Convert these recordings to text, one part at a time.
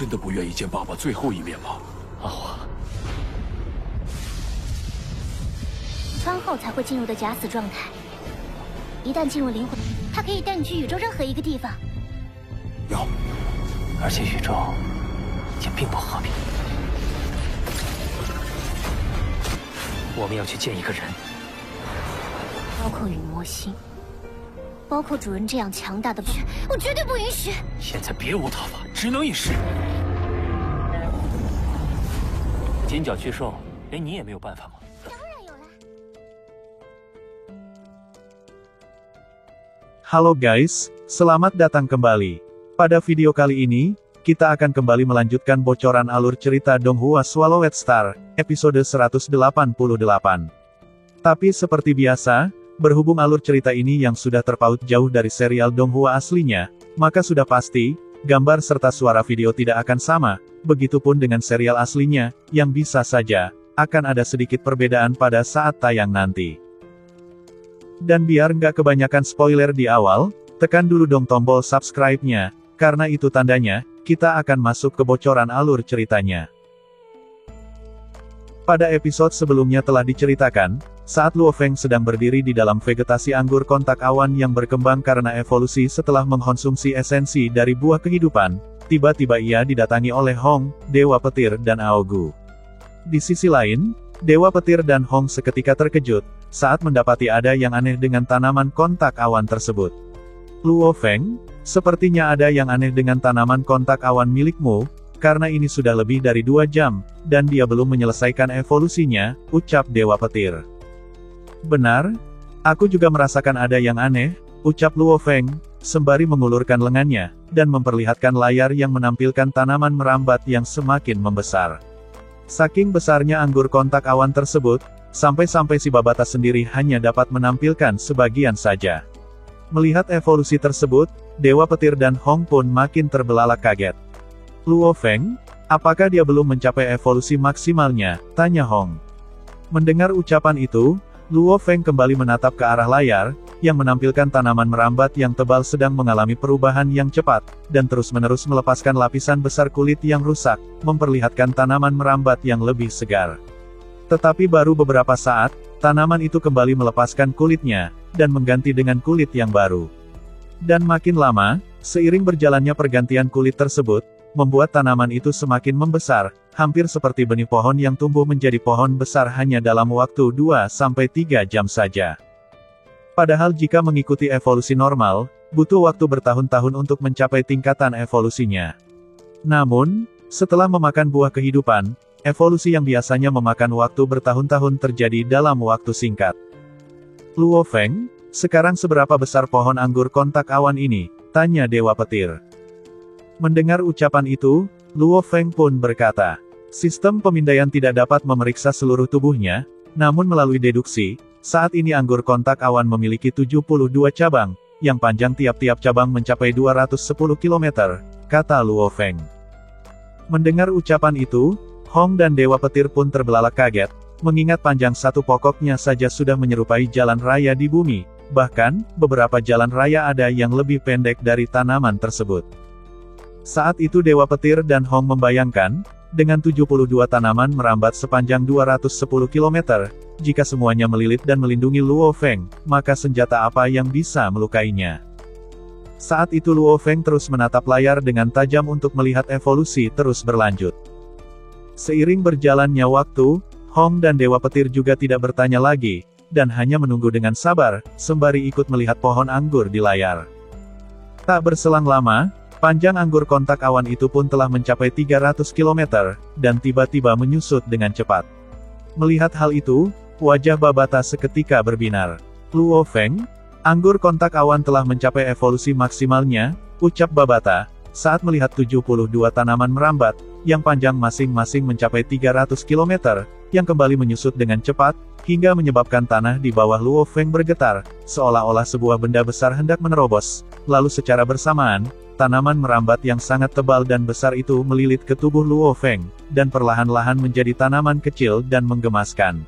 真的不愿意见爸爸最后一面吗？阿华，番后才会进入的假死状态。一旦进入灵魂，它可以带你去宇宙任何一个地方。要，而且宇宙也并不和平。我们要去见一个人，包括雨魔星，包括主人这样强大的，我绝对不允许。现在别无他法，只能一试。金角巨兽，连你也没有办法吗？ Halo guys, selamat datang kembali. Pada video kali ini, kita akan kembali melanjutkan bocoran alur cerita Donghua Swallowed Star, episode 188. Tapi seperti biasa, berhubung alur cerita ini yang sudah terpaut jauh dari serial Donghua aslinya, maka sudah pasti, gambar serta suara video tidak akan sama, begitupun dengan serial aslinya, yang bisa saja, akan ada sedikit perbedaan pada saat tayang nanti. Dan biar nggak kebanyakan spoiler di awal, tekan dulu dong tombol subscribe-nya, karena itu tandanya, kita akan masuk ke bocoran alur ceritanya. Pada episode sebelumnya telah diceritakan, saat Luo Feng sedang berdiri di dalam vegetasi anggur kontak awan yang berkembang karena evolusi setelah mengkonsumsi esensi dari buah kehidupan, tiba-tiba ia didatangi oleh Hong, Dewa Petir dan Aogu. Di sisi lain, Dewa Petir dan Hong seketika terkejut, saat mendapati ada yang aneh dengan tanaman kontak awan tersebut. Luo Feng, sepertinya ada yang aneh dengan tanaman kontak awan milikmu, karena ini sudah lebih dari 2 jam, dan dia belum menyelesaikan evolusinya, ucap Dewa Petir. Benar, aku juga merasakan ada yang aneh, ucap Luo Feng, sembari mengulurkan lengannya, dan memperlihatkan layar yang menampilkan tanaman merambat yang semakin membesar. Saking besarnya anggur kontak awan tersebut, sampai-sampai si Babata sendiri hanya dapat menampilkan sebagian saja. Melihat evolusi tersebut, Dewa Petir dan Hong pun makin terbelalak kaget. Luo Feng, apakah dia belum mencapai evolusi maksimalnya? Tanya Hong. Mendengar ucapan itu, Luo Feng kembali menatap ke arah layar, yang menampilkan tanaman merambat yang tebal sedang mengalami perubahan yang cepat, dan terus-menerus melepaskan lapisan besar kulit yang rusak, memperlihatkan tanaman merambat yang lebih segar. Tetapi baru beberapa saat, tanaman itu kembali melepaskan kulitnya, dan mengganti dengan kulit yang baru. Dan makin lama, seiring berjalannya pergantian kulit tersebut, membuat tanaman itu semakin membesar, hampir seperti benih pohon yang tumbuh menjadi pohon besar hanya dalam waktu 2-3 jam saja. Padahal jika mengikuti evolusi normal, butuh waktu bertahun-tahun untuk mencapai tingkatan evolusinya. Namun, setelah memakan buah kehidupan, evolusi yang biasanya memakan waktu bertahun-tahun terjadi dalam waktu singkat. Luo Feng, sekarang seberapa besar pohon anggur kontak awan ini? Tanya Dewa Petir. Mendengar ucapan itu, Luo Feng pun berkata, sistem pemindaian tidak dapat memeriksa seluruh tubuhnya, namun melalui deduksi, saat ini anggur kontak awan memiliki 72 cabang, yang panjang tiap-tiap cabang mencapai 210 km, kata Luo Feng. Mendengar ucapan itu, Hong dan Dewa Petir pun terbelalak kaget, mengingat panjang satu pokoknya saja sudah menyerupai jalan raya di bumi, bahkan, beberapa jalan raya ada yang lebih pendek dari tanaman tersebut. Saat itu Dewa Petir dan Hong membayangkan, dengan 72 tanaman merambat sepanjang 210 km, jika semuanya melilit dan melindungi Luo Feng, maka senjata apa yang bisa melukainya? Saat itu Luo Feng terus menatap layar dengan tajam untuk melihat evolusi terus berlanjut. Seiring berjalannya waktu, Hong dan Dewa Petir juga tidak bertanya lagi, dan hanya menunggu dengan sabar, sembari ikut melihat pohon anggur di layar. Tak berselang lama, panjang anggur kontak awan itu pun telah mencapai 300 km, dan tiba-tiba menyusut dengan cepat. Melihat hal itu, wajah Babata seketika berbinar. Luo Feng, anggur kontak awan telah mencapai evolusi maksimalnya, ucap Babata, saat melihat 72 tanaman merambat, yang panjang masing-masing mencapai 300 km, yang kembali menyusut dengan cepat, hingga menyebabkan tanah di bawah Luo Feng bergetar, seolah-olah sebuah benda besar hendak menerobos, lalu secara bersamaan, tanaman merambat yang sangat tebal dan besar itu melilit ke tubuh Luo Feng, dan perlahan-lahan menjadi tanaman kecil dan menggemaskan.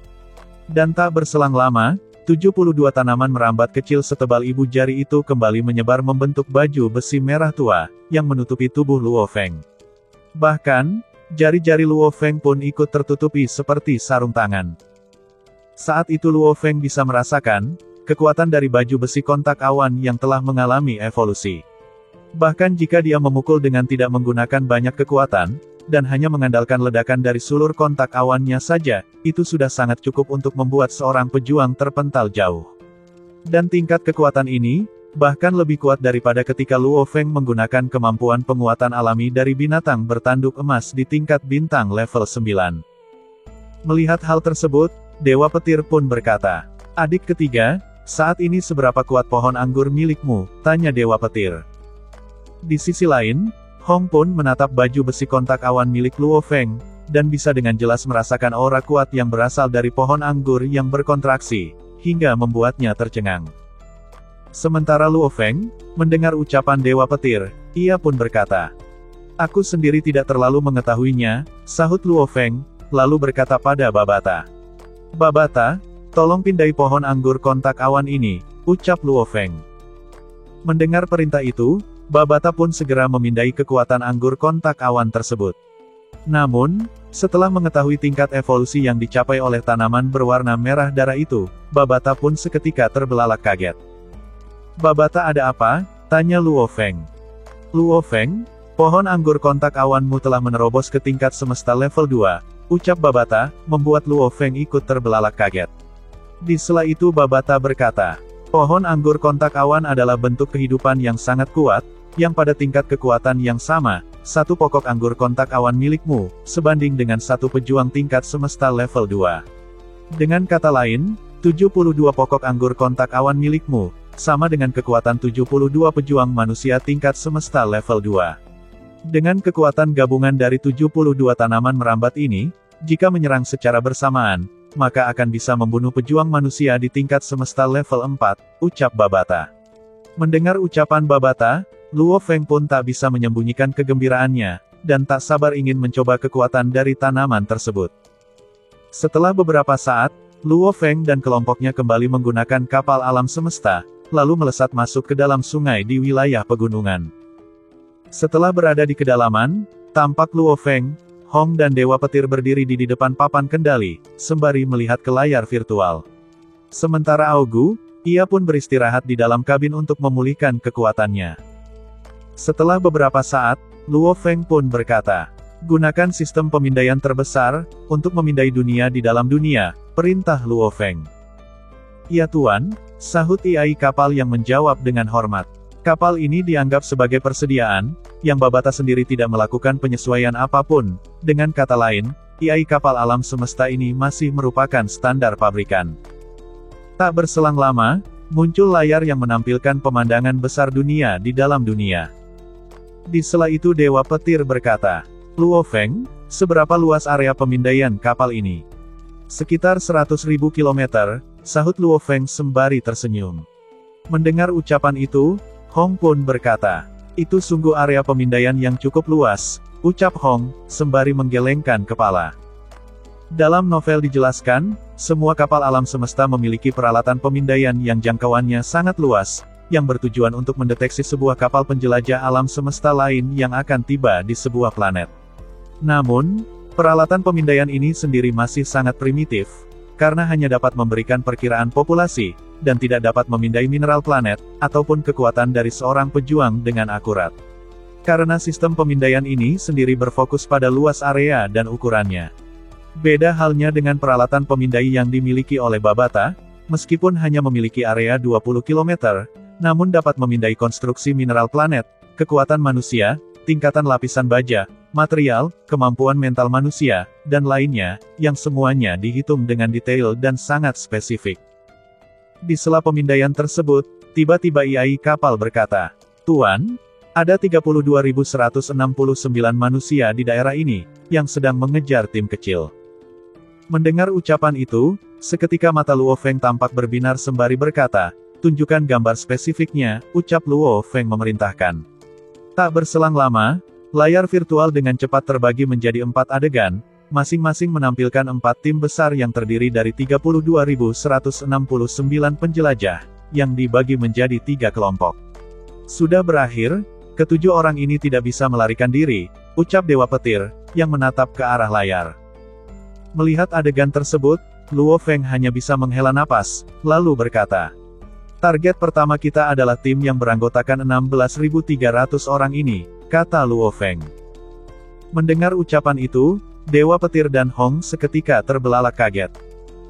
Dan tak berselang lama, 72 tanaman merambat kecil setebal ibu jari itu kembali menyebar membentuk baju besi merah tua, yang menutupi tubuh Luo Feng. Bahkan, jari-jari Luo Feng pun ikut tertutupi seperti sarung tangan. Saat itu Luo Feng bisa merasakan kekuatan dari baju besi kontak awan yang telah mengalami evolusi. Bahkan jika dia memukul dengan tidak menggunakan banyak kekuatan, dan hanya mengandalkan ledakan dari sulur kontak awannya saja, itu sudah sangat cukup untuk membuat seorang pejuang terpental jauh. Dan tingkat kekuatan ini, bahkan lebih kuat daripada ketika Luo Feng menggunakan kemampuan penguatan alami dari binatang bertanduk emas di tingkat bintang level 9. Melihat hal tersebut, Dewa Petir pun berkata, "Adik ketiga, saat ini seberapa kuat pohon anggur milikmu?" tanya Dewa Petir. Di sisi lain, Hong pun menatap baju besi kontak awan milik Luo Feng, dan bisa dengan jelas merasakan aura kuat yang berasal dari pohon anggur yang berkontraksi, hingga membuatnya tercengang. Sementara Luo Feng mendengar ucapan Dewa Petir, ia pun berkata, "Aku sendiri tidak terlalu mengetahuinya," sahut Luo Feng, lalu berkata pada Babata. "Babata, tolong pindai pohon anggur kontak awan ini," ucap Luo Feng. Mendengar perintah itu, Babata pun segera memindai kekuatan anggur kontak awan tersebut. Namun, setelah mengetahui tingkat evolusi yang dicapai oleh tanaman berwarna merah darah itu, Babata pun seketika terbelalak kaget. "Babata, ada apa?" tanya Luo Feng. "Luo Feng, pohon anggur kontak awanmu telah menerobos ke tingkat semesta level 2, ucap Babata, membuat Luo Feng ikut terbelalak kaget. Di sela itu Babata berkata, "Pohon anggur kontak awan adalah bentuk kehidupan yang sangat kuat, yang pada tingkat kekuatan yang sama, satu pokok anggur kontak awan milikmu, sebanding dengan satu pejuang tingkat semesta level 2. Dengan kata lain, 72 pokok anggur kontak awan milikmu, sama dengan kekuatan 72 pejuang manusia tingkat semesta level 2. Dengan kekuatan gabungan dari 72 tanaman merambat ini, jika menyerang secara bersamaan, maka akan bisa membunuh pejuang manusia di tingkat semesta level 4, ucap Babata. Mendengar ucapan Babata, Luo Feng pun tak bisa menyembunyikan kegembiraannya, dan tak sabar ingin mencoba kekuatan dari tanaman tersebut. Setelah beberapa saat, Luo Feng dan kelompoknya kembali menggunakan kapal alam semesta, lalu melesat masuk ke dalam sungai di wilayah pegunungan. Setelah berada di kedalaman, tampak Luo Feng, Hong dan Dewa Petir berdiri di depan papan kendali, sembari melihat ke layar virtual. Sementara Augu, ia pun beristirahat di dalam kabin untuk memulihkan kekuatannya. Setelah beberapa saat, Luo Feng pun berkata, "Gunakan sistem pemindaian terbesar, untuk memindai dunia di dalam dunia," perintah Luo Feng. "Ya Tuan," sahut IAI kapal yang menjawab dengan hormat. Kapal ini dianggap sebagai persediaan, yang Babata sendiri tidak melakukan penyesuaian apapun. Dengan kata lain, IAI kapal alam semesta ini masih merupakan standar pabrikan. Tak berselang lama, muncul layar yang menampilkan pemandangan besar dunia di dalam dunia. Di sela itu Dewa Petir berkata, "Luo Feng, seberapa luas area pemindaian kapal ini?" "Sekitar 100.000 kilometer," sahut Luo Feng sembari tersenyum. Mendengar ucapan itu, Hong pun berkata, "Itu sungguh area pemindaian yang cukup luas," ucap Hong, sembari menggelengkan kepala. Dalam novel dijelaskan, semua kapal alam semesta memiliki peralatan pemindaian yang jangkauannya sangat luas, yang bertujuan untuk mendeteksi sebuah kapal penjelajah alam semesta lain yang akan tiba di sebuah planet. Namun, peralatan pemindaian ini sendiri masih sangat primitif, karena hanya dapat memberikan perkiraan populasi, dan tidak dapat memindai mineral planet, ataupun kekuatan dari seorang pejuang dengan akurat. Karena sistem pemindaian ini sendiri berfokus pada luas area dan ukurannya. Beda halnya dengan peralatan pemindai yang dimiliki oleh Babata, meskipun hanya memiliki area 20 km, namun dapat memindai konstruksi mineral planet, kekuatan manusia, tingkatan lapisan baja, material, kemampuan mental manusia, dan lainnya, yang semuanya dihitung dengan detail dan sangat spesifik. Di sela pemindaian tersebut, tiba-tiba IAI kapal berkata, "Tuan, ada 32.169 manusia di daerah ini, yang sedang mengejar tim kecil." Mendengar ucapan itu, seketika mata Luo Feng tampak berbinar sembari berkata, "Tunjukkan gambar spesifiknya," ucap Luo Feng memerintahkan. Tak berselang lama, layar virtual dengan cepat terbagi menjadi 4 adegan, masing-masing menampilkan 4 tim besar yang terdiri dari 32.169 penjelajah, yang dibagi menjadi 3 kelompok. Sudah berakhir, ketujuh orang ini tidak bisa melarikan diri, ucap Dewa Petir, yang menatap ke arah layar. Melihat adegan tersebut, Luo Feng hanya bisa menghela napas, lalu berkata, "Target pertama kita adalah tim yang beranggotakan 16.300 orang ini," kata Luo Feng. Mendengar ucapan itu, Dewa Petir dan Hong seketika terbelalak kaget.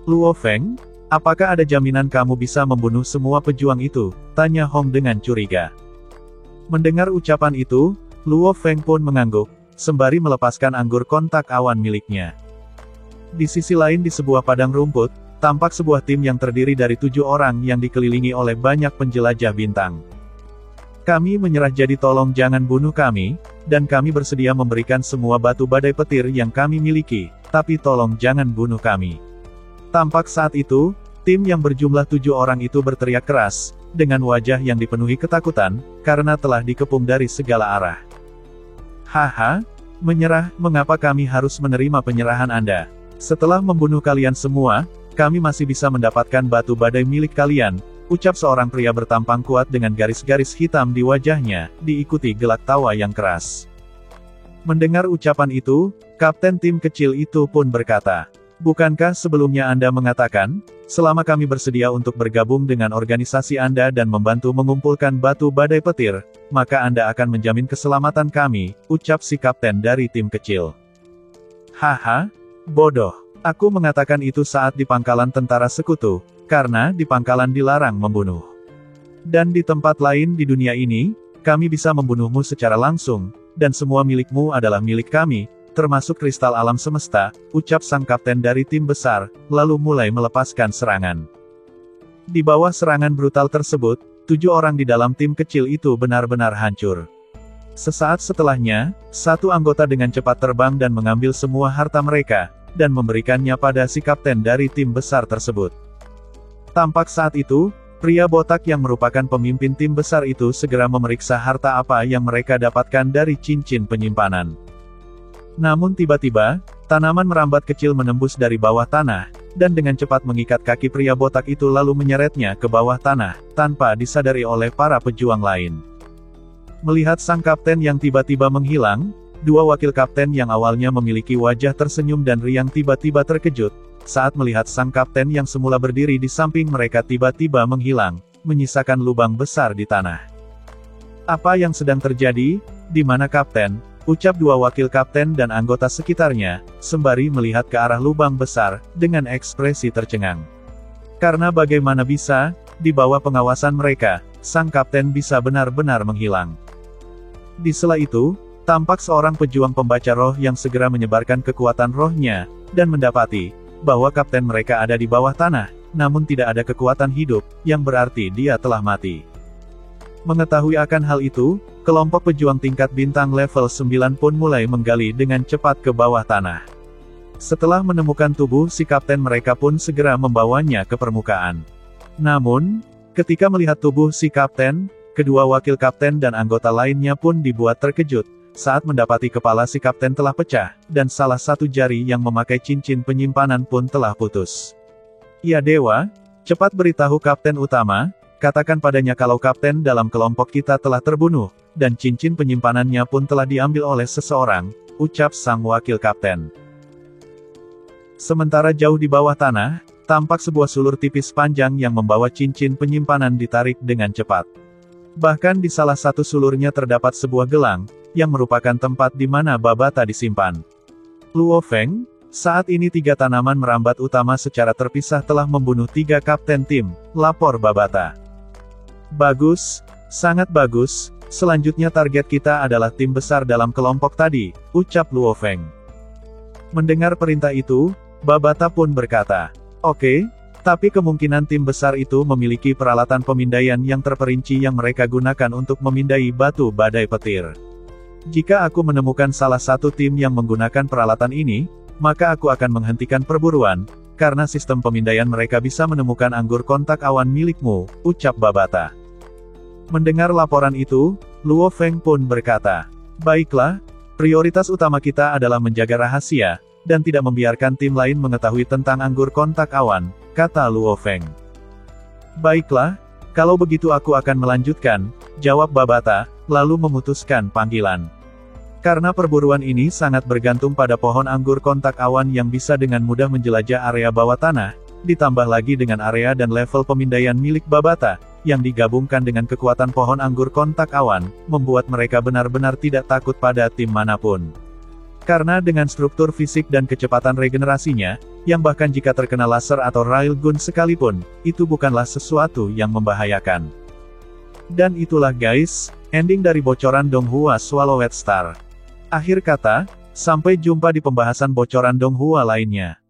"Luo Feng, apakah ada jaminan kamu bisa membunuh semua pejuang itu?" tanya Hong dengan curiga. Mendengar ucapan itu, Luo Feng pun mengangguk, sembari melepaskan anggur kontak awan miliknya. Di sisi lain di sebuah padang rumput, tampak sebuah tim yang terdiri dari 7 orang yang dikelilingi oleh banyak penjelajah bintang. "Kami menyerah, jadi tolong jangan bunuh kami, dan kami bersedia memberikan semua batu badai petir yang kami miliki, tapi tolong jangan bunuh kami." Tampak saat itu, tim yang berjumlah 7 orang itu berteriak keras, dengan wajah yang dipenuhi ketakutan, karena telah dikepung dari segala arah. "Haha, menyerah, mengapa kami harus menerima penyerahan Anda? Setelah membunuh kalian semua, kami masih bisa mendapatkan batu badai milik kalian," ucap seorang pria bertampang kuat dengan garis-garis hitam di wajahnya, diikuti gelak tawa yang keras. Mendengar ucapan itu, kapten tim kecil itu pun berkata, "Bukankah sebelumnya Anda mengatakan, selama kami bersedia untuk bergabung dengan organisasi Anda dan membantu mengumpulkan batu badai petir, maka Anda akan menjamin keselamatan kami," ucap si kapten dari tim kecil. "Haha, bodoh. Aku mengatakan itu saat di pangkalan tentara sekutu, karena di pangkalan dilarang membunuh. Dan di tempat lain di dunia ini, kami bisa membunuhmu secara langsung, dan semua milikmu adalah milik kami, termasuk kristal alam semesta," ucap sang kapten dari tim besar, lalu mulai melepaskan serangan. Di bawah serangan brutal tersebut, 7 orang di dalam tim kecil itu benar-benar hancur. Sesaat setelahnya, satu anggota dengan cepat terbang dan mengambil semua harta mereka, dan memberikannya pada si kapten dari tim besar tersebut. Tampak saat itu, pria botak yang merupakan pemimpin tim besar itu segera memeriksa harta apa yang mereka dapatkan dari cincin penyimpanan. Namun tiba-tiba, tanaman merambat kecil menembus dari bawah tanah, dan dengan cepat mengikat kaki pria botak itu lalu menyeretnya ke bawah tanah, tanpa disadari oleh para pejuang lain. Melihat sang kapten yang tiba-tiba menghilang, 2 wakil kapten yang awalnya memiliki wajah tersenyum dan riang tiba-tiba terkejut, saat melihat sang kapten yang semula berdiri di samping mereka tiba-tiba menghilang, menyisakan lubang besar di tanah. "Apa yang sedang terjadi? Di mana kapten?" ucap 2 wakil kapten dan anggota sekitarnya, sembari melihat ke arah lubang besar, dengan ekspresi tercengang. Karena bagaimana bisa, di bawah pengawasan mereka, sang kapten bisa benar-benar menghilang. Di sela itu, tampak seorang pejuang pembaca roh yang segera menyebarkan kekuatan rohnya, dan mendapati bahwa kapten mereka ada di bawah tanah, namun tidak ada kekuatan hidup, yang berarti dia telah mati. Mengetahui akan hal itu, kelompok pejuang tingkat bintang level 9 pun mulai menggali dengan cepat ke bawah tanah. Setelah menemukan tubuh si kapten mereka pun segera membawanya ke permukaan. Namun, ketika melihat tubuh si kapten, kedua wakil kapten dan anggota lainnya pun dibuat terkejut, saat mendapati kepala si kapten telah pecah, dan salah satu jari yang memakai cincin penyimpanan pun telah putus. "Ya Dewa, cepat beritahu kapten utama, katakan padanya kalau kapten dalam kelompok kita telah terbunuh, dan cincin penyimpanannya pun telah diambil oleh seseorang," ucap sang wakil kapten. Sementara jauh di bawah tanah, tampak sebuah sulur tipis panjang yang membawa cincin penyimpanan ditarik dengan cepat. Bahkan di salah satu sulurnya terdapat sebuah gelang, yang merupakan tempat di mana Babata disimpan. "Luo Feng, saat ini 3 tanaman merambat utama secara terpisah telah membunuh 3 kapten tim," lapor Babata. "Bagus, sangat bagus, selanjutnya target kita adalah tim besar dalam kelompok tadi," ucap Luo Feng. Mendengar perintah itu, Babata pun berkata, "Oke, tapi kemungkinan tim besar itu memiliki peralatan pemindaian yang terperinci yang mereka gunakan untuk memindai batu badai petir. Jika aku menemukan salah satu tim yang menggunakan peralatan ini, maka aku akan menghentikan perburuan, karena sistem pemindaian mereka bisa menemukan anggur kontak awan milikmu," ucap Babata. Mendengar laporan itu, Luo Feng pun berkata, "Baiklah, prioritas utama kita adalah menjaga rahasia, dan tidak membiarkan tim lain mengetahui tentang anggur kontak awan," kata Luo Feng. "Baiklah, kalau begitu aku akan melanjutkan," jawab Babata, lalu memutuskan panggilan. Karena perburuan ini sangat bergantung pada pohon anggur kontak awan yang bisa dengan mudah menjelajah area bawah tanah, ditambah lagi dengan area dan level pemindaian milik Babata, yang digabungkan dengan kekuatan pohon anggur kontak awan, membuat mereka benar-benar tidak takut pada tim manapun. Karena dengan struktur fisik dan kecepatan regenerasinya, yang bahkan jika terkena laser atau railgun sekalipun, itu bukanlah sesuatu yang membahayakan. Dan itulah guys, ending dari bocoran Donghua Swallowed Star. Akhir kata, sampai jumpa di pembahasan bocoran Donghua lainnya.